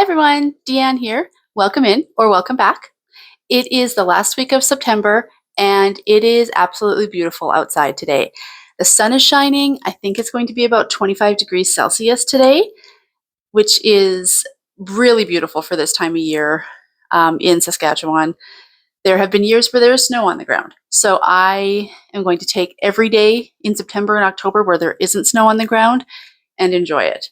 everyone, Deanne here. Welcome in or welcome back. It is the last week of September and it is absolutely beautiful outside today. The sun is shining. I think it's going to be about 25 degrees Celsius today, which is really beautiful for this time of year in Saskatchewan. There have been years where there is snow on the ground. So I am going to take every day in September and October where there isn't snow on the ground and enjoy it.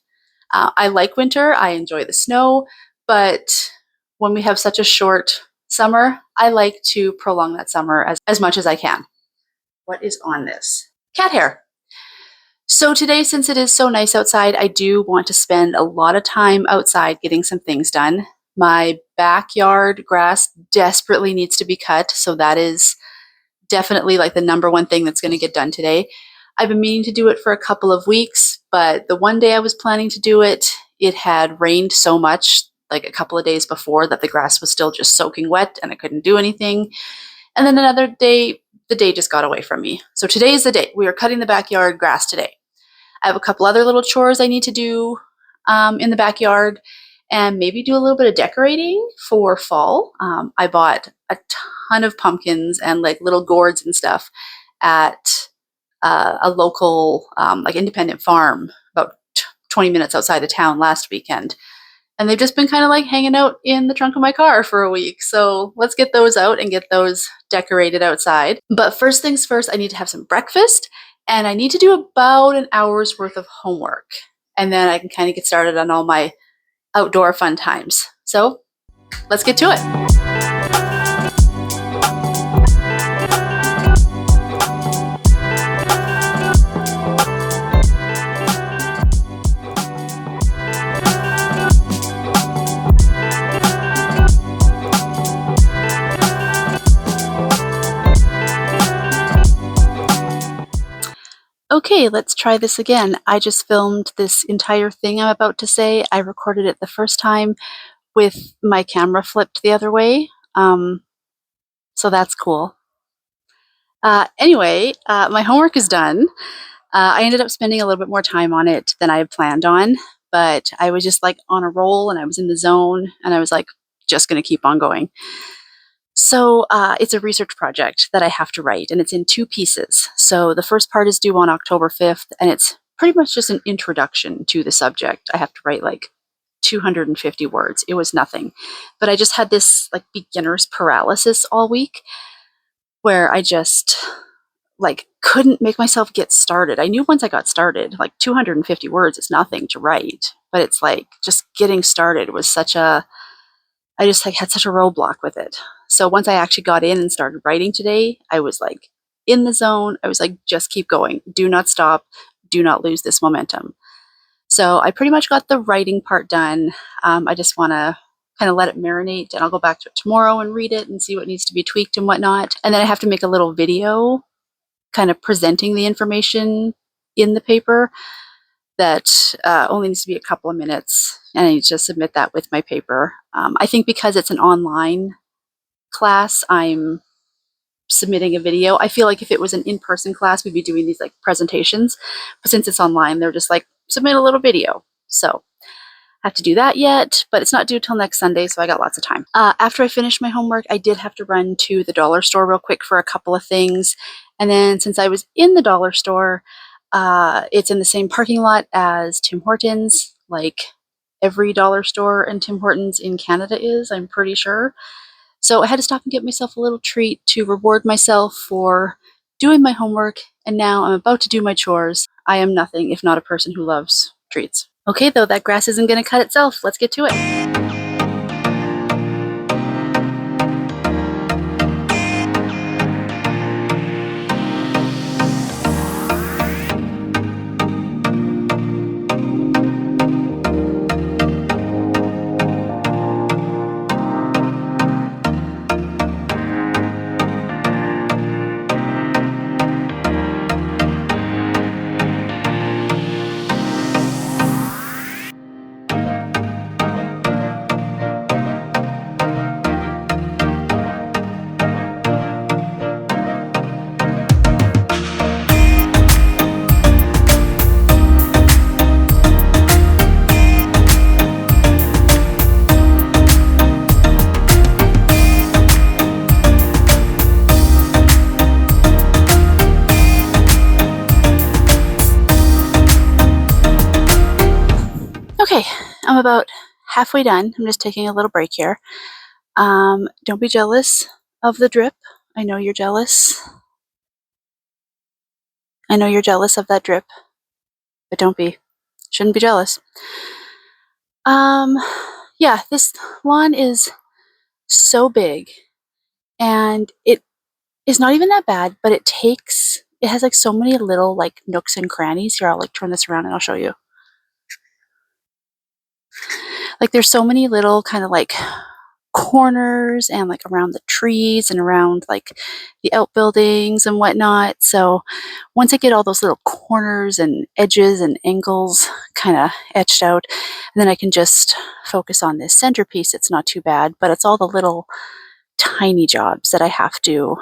I like winter. I enjoy the snow, but when we have such a short summer, I like to prolong that summer as much as I can. What is on this? Cat hair. So today, since it is so nice outside, I do want to spend a lot of time outside getting some things done. My backyard grass desperately needs to be cut, so that is definitely like the number one thing that's going to get done today. I've been meaning to do it for a couple of weeks, but the one day I was planning to do it, it had rained so much like a couple of days before that the grass was still just soaking wet and I couldn't do anything. And then another day, the day just got away from me. So today is the day. We are cutting the backyard grass today. I have a couple other little chores I need to do in the backyard and maybe do a little bit of decorating for fall. I bought a ton of pumpkins and like little gourds and stuff at a local like independent farm about 20 minutes outside of town last weekend. And they've just been kind of like hanging out in the trunk of my car for a week. So let's get those out and get those decorated outside. But first things first, I need to have some breakfast and I need to do about an hour's worth of homework. And then I can kind of get started on all my outdoor fun times. So let's get to it. Okay, let's try this again. I just filmed this entire thing I'm about to say. I recorded it the first time with my camera flipped the other way, so that's cool. Anyway, my homework is done. I ended up spending a little bit more time on it than I had planned on, but I was just like on a roll and I was in the zone and I was like, just going to keep on going. So it's a research project that I have to write, and it's in two pieces. So the first part is due on October 5th, and it's pretty much just an introduction to the subject. I have to write like 250 words. It was nothing. But I just had this like beginner's paralysis all week where I just like couldn't make myself get started. I knew once I got started, like 250 words is nothing to write, but it's like just getting started was I just like had such a roadblock with it. So once I actually got in and started writing today, I was like in the zone. I was like, just keep going. Do not stop. Do not lose this momentum. So I pretty much got the writing part done. I just want to kind of let it marinate and I'll go back to it tomorrow and read it and see what needs to be tweaked and whatnot. And then I have to make a little video kind of presenting the information in the paper that only needs to be a couple of minutes, and I need to submit that with my paper. I think because it's an online class, I'm submitting a video. I feel like if it was an in-person class, we'd be doing these like presentations, but since it's online, they're just like, submit a little video. So I have to do that yet, but it's not due till next Sunday, so I got lots of time. After I finished my homework, I did have to run to the dollar store real quick for a couple of things, and then since I was in the dollar store, it's in the same parking lot as Tim Hortons, like every dollar store and Tim Hortons in Canada is, I'm pretty sure. So I had to stop and get myself a little treat to reward myself for doing my homework, and now I'm about to do my chores. I am nothing if not a person who loves treats. Okay, though, that grass isn't going to cut itself. Let's get to it. I'm about halfway done. I'm just taking a little break here. Don't be jealous of the drip. I know you're jealous. I know you're jealous of that drip, but don't be. Shouldn't be jealous. Yeah, this lawn is so big, and it is not even that bad, but it has like so many little like nooks and crannies. Here, I'll like turn this around and I'll show you. Like there's so many little kind of like corners and like around the trees and around like the outbuildings and whatnot. So once I get all those little corners and edges and angles kind of etched out, then I can just focus on this centerpiece. It's not too bad, but it's all the little tiny jobs that I have to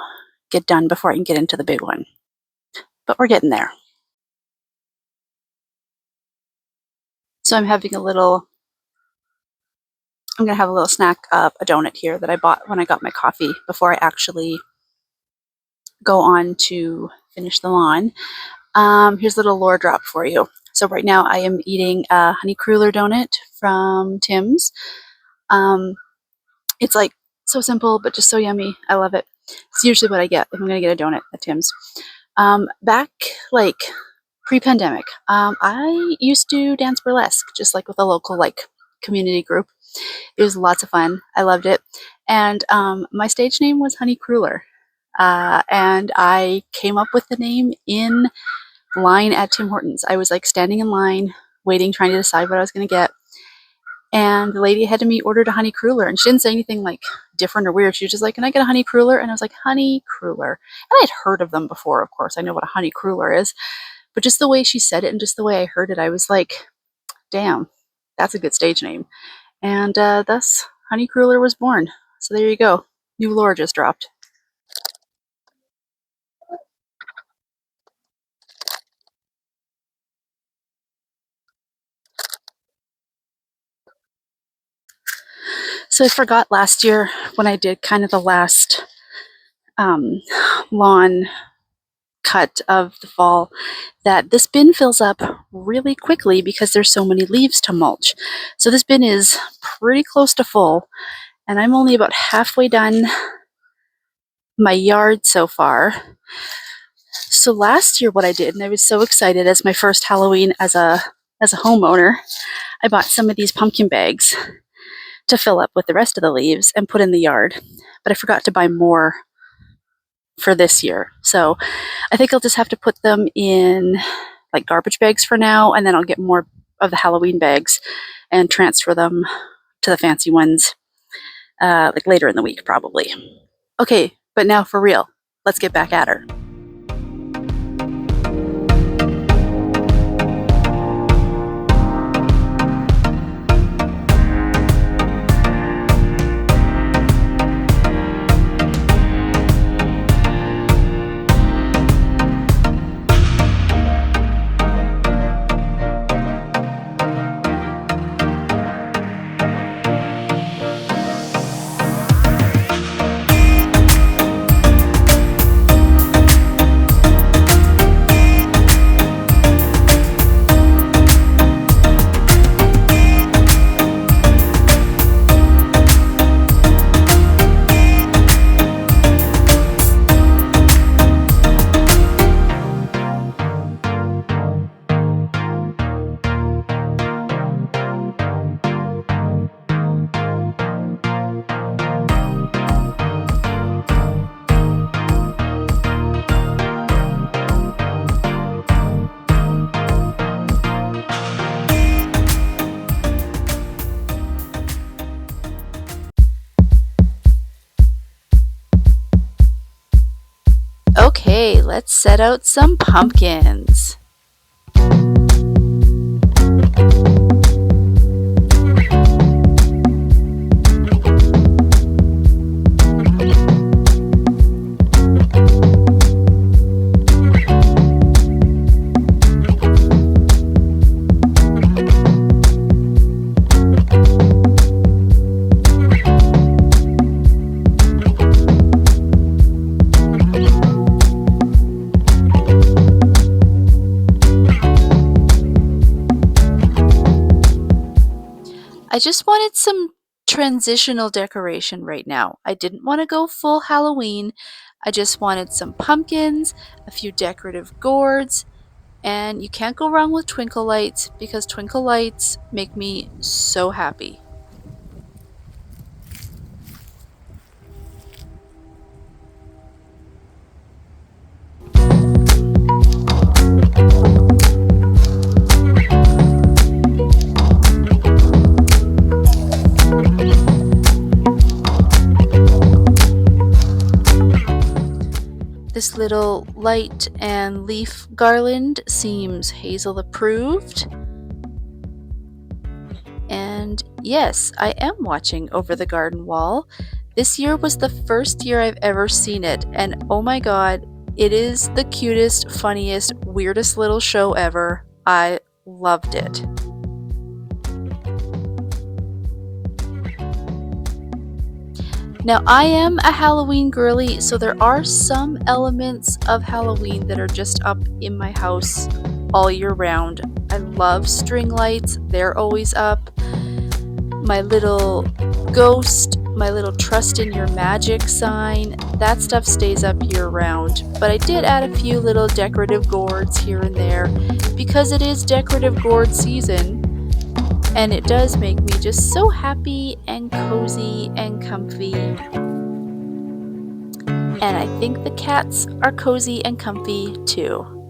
get done before I can get into the big one. But we're getting there. So I'm going to have a little snack, a donut here that I bought when I got my coffee before I actually go on to finish the lawn. Here's a little lore drop for you. So right now I am eating a honey cruller donut from Tim's. It's like so simple, but just so yummy. I love it. It's usually what I get if I'm going to get a donut at Tim's. Back like pre-pandemic, I used to dance burlesque, just like with a local like community group. It was lots of fun. I loved it. And my stage name was Honey Cruller. And I came up with the name in line at Tim Hortons. I was like standing in line, waiting, trying to decide what I was going to get. And the lady ahead of me ordered a honey cruller, and she didn't say anything like different or weird. She was just like, "Can I get a honey cruller?" And I was like, "Honey cruller." And I'd heard of them before, of course. I know what a honey cruller is. But just the way she said it and just the way I heard it, I was like, damn, that's a good stage name. And thus, Honey Cruller was born. So there you go. New lore just dropped. So I forgot last year when I did kind of the last lawn cut of the fall that this bin fills up really quickly because there's so many leaves to mulch. So this bin is pretty close to full, and I'm only about halfway done my yard so far. So last year what I did, and I was so excited as my first Halloween as a homeowner, I bought some of these pumpkin bags to fill up with the rest of the leaves and put in the yard. But I forgot to buy more for this year. So I think I'll just have to put them in like garbage bags for now, and then I'll get more of the Halloween bags and transfer them to the fancy ones like later in the week probably. Okay, but now for real, let's get back at her. Okay, let's set out some pumpkins. just wanted some transitional decoration right now. I didn't want to go full Halloween. I just wanted some pumpkins, a few decorative gourds, and you can't go wrong with twinkle lights because twinkle lights make me so happy. This little light and leaf garland seems Hazel approved. And yes, I am watching Over the Garden Wall. This year was the first year I've ever seen it, and oh my god, it is the cutest, funniest, weirdest little show ever. I loved it. Now, I am a Halloween girly, so there are some elements of Halloween that are just up in my house all year round. I love string lights, they're always up. My little ghost, my little trust in your magic sign, that stuff stays up year round. But I did add a few little decorative gourds here and there because it is decorative gourd season. And it does make me just so happy and cozy and comfy. And I think the cats are cozy and comfy too.